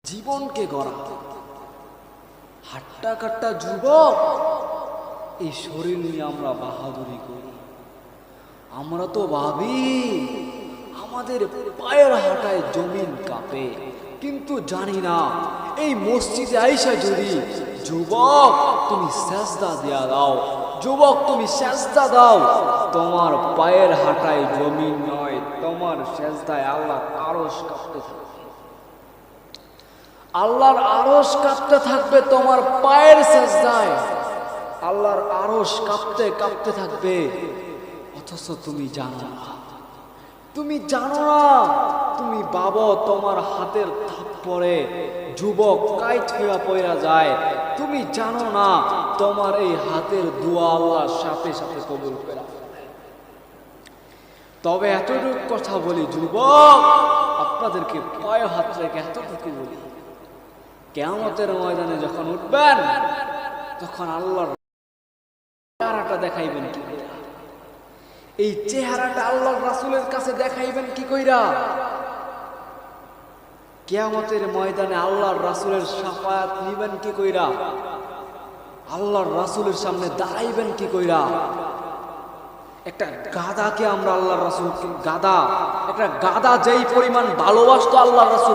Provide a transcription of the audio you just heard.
জীবনকে গড়া হাট্টা কাট্টা যুবক, এই শরীর নিয়ে আমরা বাহাদুরি করি। আমরা তো ভাবি আমাদের পায়ের হাঁটায় জমিন কাঁপে, কিন্তু জানি না এই মসজিদে আইসা যদি যুবক তুমি সেজদা দেয়া দাও, যুবক তুমি সেজদা দাও, তোমার পায়ের হাঁটায় জমিন নয়, তোমার সেজদায় আল্লাহ আরশ কাঁপতে থাকবে। আল্লাহর আরশ কাঁপতে থাকবে তোমার পায়ের সেজদায়, আল্লাহর আরশ কাঁপতে কাঁপতে থাকবে। অথচ তুমি জানো না, তুমি জানো না, তুমি বাবা তোমার হাতের থাপ্পড়ে যুবক কাইট হইয়া পড়া যায়। তুমি জানো না তোমার এই হাতের দোয়া আল্লাহর সাথে সাথে কবুল করে। তবে এতটুকু কথা বলি যুবক, আপনাদেরকে পায়ে হাত রেখে এতটুকু বলি, কিয়ামতের ময়দানে যখন উঠবেন তখন আল্লাহর চেহারাটা দেখাইবেন কি কইরা? এই চেহারাটা আল্লাহর রাসূলের কাছে দেখাইবেন কি কইরা? কিয়ামতের ময়দানে আল্লাহর রাসূলের শাফায়াত নিবেন কি কইরা? আল্লাহর রাসূলের সামনে দাঁড়াইবেন কি কইরা? একটা গাধাকে আমরা আল্লাহর রাসূলকে একটা গাধা যেই পরিমাণ ভালোবাসতো আল্লাহর রাসূল